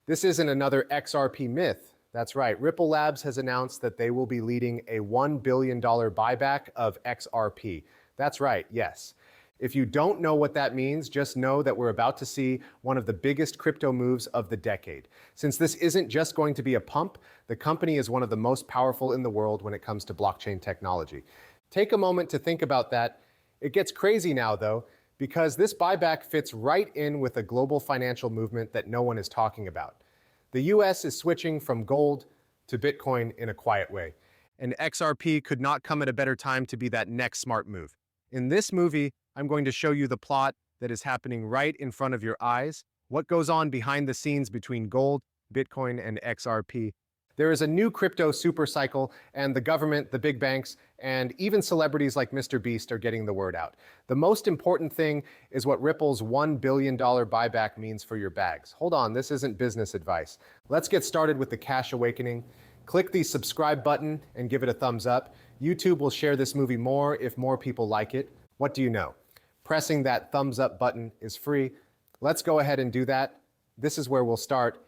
This isn't another XRP myth. That's right. Ripple Labs has announced that they will be leading a $1 billion buyback of XRP. That's right, yes. If you don't know what that means, just know that we're about to see one of the biggest crypto moves of the decade. Since this isn't just going to be a pump, the company is one of the most powerful in the world when it comes to blockchain technology. Take a moment to think about that. It gets crazy now, though, because this buyback fits right in with a global financial movement that no one is talking about. The US is switching from gold to Bitcoin in a quiet way, and XRP could not come at a better time to be that next smart move. In this movie, I'm going to show you the plot that is happening right in front of your eyes, what goes on behind the scenes between gold, Bitcoin, and XRP. There is a new crypto supercycle, and the government, the big banks, and even celebrities like Mr. Beast are getting the word out. The most important thing is what Ripple's $1 billion buyback means for your bags. Hold on, this isn't business advice. Let's get started with the cash awakening. Click the subscribe button and give it a thumbs up. YouTube will share this movie more if more people like it. What do you know? Pressing that thumbs up button is free. Let's go ahead and do that. This is where we'll start.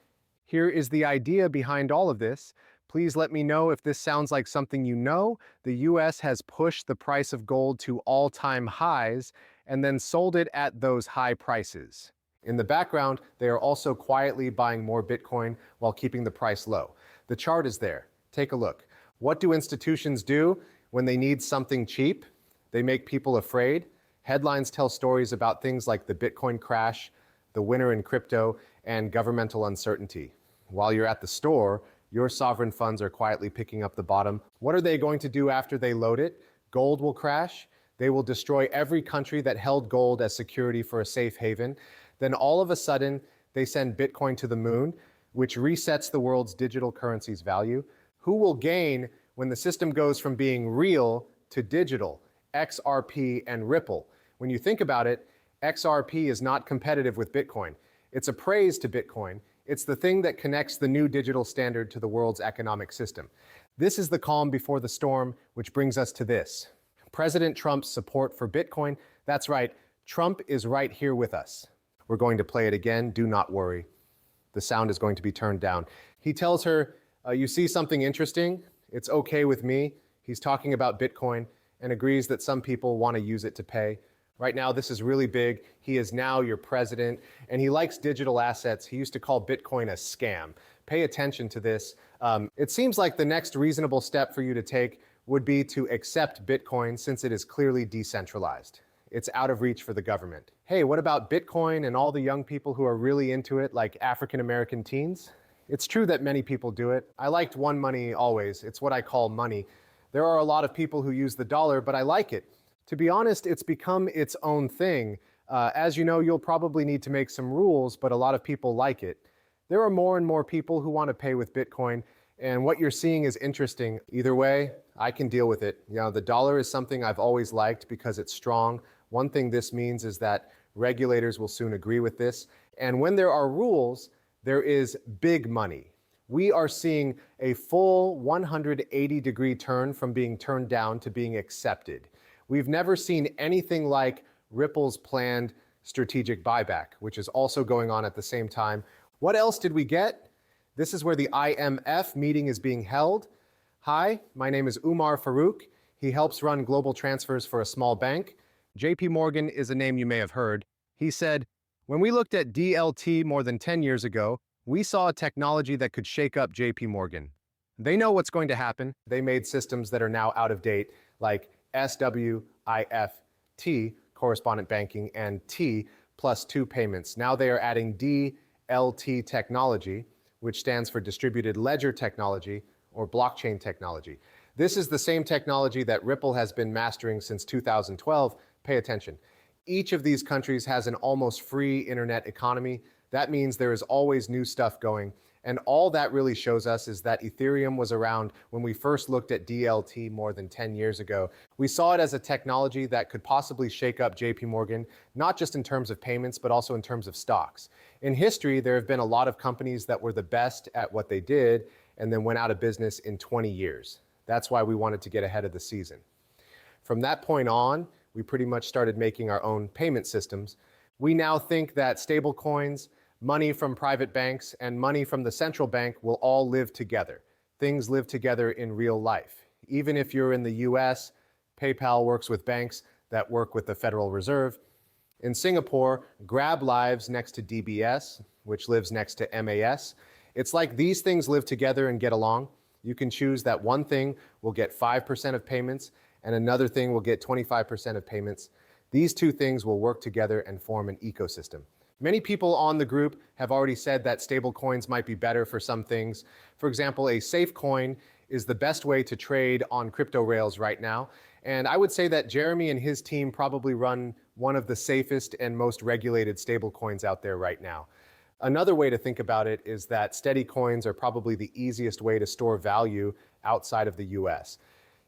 Here is the idea behind all of this. Please let me know if this sounds like something you know. The US has pushed the price of gold to all-time highs and then sold it at those high prices. In the background, they are also quietly buying more Bitcoin while keeping the price low. The chart is there. Take a look. What do institutions do when they need something cheap? They make people afraid. Headlines tell stories about things like the Bitcoin crash, the winter in crypto, and governmental uncertainty. While you're at the store, your sovereign funds are quietly picking up the bottom. What are they going to do after they load it? Gold will crash. They will destroy every country that held gold as security for a safe haven. Then all of a sudden, they send Bitcoin to the moon, which resets the world's digital currency's value. Who will gain when the system goes from being real to digital? XRP and Ripple. When you think about it, XRP is not competitive with Bitcoin. It's a praise to Bitcoin. It's the thing that connects the new digital standard to the world's economic system. This is the calm before the storm, which brings us to this. President Trump's support for Bitcoin. That's right, Trump is right here with us. We're going to play it again, do not worry. The sound is going to be turned down. He tells her, you see something interesting? It's okay with me. He's talking about Bitcoin and agrees that some people want to use it to pay. Right now, this is really big. He is now your president, and he likes digital assets. He used to call Bitcoin a scam. Pay attention to this. It seems like the next reasonable step for you to take would be to accept Bitcoin since it is clearly decentralized. It's out of reach for the government. Hey, what about Bitcoin and all the young people who are really into it, like African-American teens? It's true that many people do it. I liked one money always. It's what I call money. There are a lot of people who use the dollar, but I like it. To be honest, it's become its own thing. As you know, you'll probably need to make some rules, but a lot of people like it. There are more and more people who want to pay with Bitcoin, and what you're seeing is interesting. Either way, I can deal with it. You know, the dollar is something I've always liked because it's strong. One thing this means is that regulators will soon agree with this. And when there are rules, there is big money. We are seeing a full 180-degree turn from being turned down to being accepted. We've never seen anything like Ripple's planned strategic buyback, which is also going on at the same time. What else did we get? This is where the IMF meeting is being held. Hi, my name is Umar Farouk. He helps run global transfers for a small bank. JP Morgan is a name you may have heard. He said, when we looked at DLT more than 10 years ago, we saw a technology that could shake up JP Morgan. They know what's going to happen. They made systems that are now out of date, like SWIFT, correspondent banking, and T+2 payments. Now they are adding DLT technology, which stands for distributed ledger technology or blockchain technology. This is the same technology that Ripple has been mastering since 2012. Pay attention. Each of these countries has an almost free internet economy. That means there is always new stuff going. And all that really shows us is that Ethereum was around when we first looked at DLT more than 10 years ago. We saw it as a technology that could possibly shake up JP Morgan, not just in terms of payments, but also in terms of stocks. In history, there have been a lot of companies that were the best at what they did and then went out of business in 20 years. That's why we wanted to get ahead of the season. From that point on, we pretty much started making our own payment systems. We now think that stablecoins, Money from private banks and money from the central bank will all live together. Things live together in real life. Even if you're in the US, PayPal works with banks that work with the Federal Reserve. In Singapore, Grab lives next to DBS, which lives next to MAS. It's like these things live together and get along. You can choose that one thing will get 5% of payments and another thing will get 25% of payments. These two things will work together and form an ecosystem. Many people on the group have already said that stable coins might be better for some things. For example, a safe coin is the best way to trade on crypto rails right now. And I would say that Jeremy and his team probably run one of the safest and most regulated stable coins out there right now. Another way to think about it is that steady coins are probably the easiest way to store value outside of the US.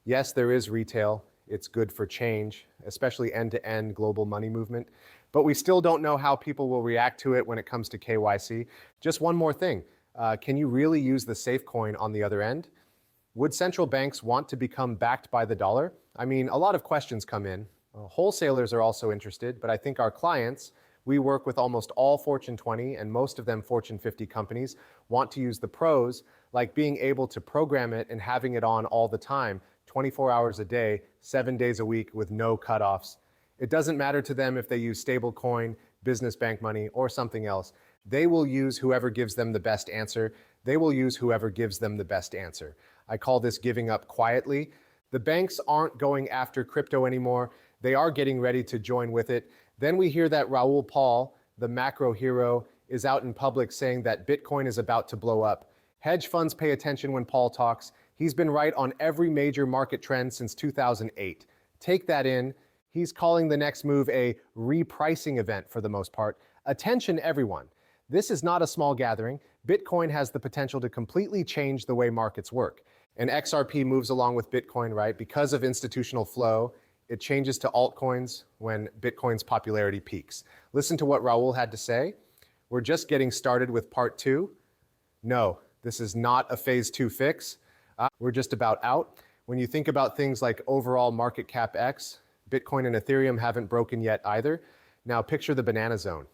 Yes, there is retail. It's good for change, especially end-to-end global money movement. But we still don't know how people will react to it when it comes to KYC. Just one more thing. Can you really use the safe coin on the other end? Would central banks want to become backed by the dollar? I mean, a lot of questions come in. Wholesalers are also interested, but I think our clients, we work with almost all Fortune 20 and most of them Fortune 50 companies, want to use the pros, like being able to program it and having it on all the time, 24 hours a day, 7 days a week with no cutoffs. It doesn't matter to them if they use stablecoin, business bank money, or something else. They will use whoever gives them the best answer. They will use whoever gives them the best answer. I call this giving up quietly. The banks aren't going after crypto anymore. They are getting ready to join with it. Then we hear that Raoul Pal, the macro hero, is out in public saying that Bitcoin is about to blow up. Hedge funds pay attention when Paul talks. He's been right on every major market trend since 2008. Take that in. He's calling the next move a repricing event for the most part. Attention everyone. This is not a small gathering. Bitcoin has the potential to completely change the way markets work. And XRP moves along with Bitcoin, right? Because of institutional flow, it changes to altcoins when Bitcoin's popularity peaks. Listen to what Raoul had to say. We're just getting started with part 2. No, this is not a phase 2 fix. We're just about out. When you think about things like overall market cap X, Bitcoin and Ethereum haven't broken yet either. Now picture the banana zone.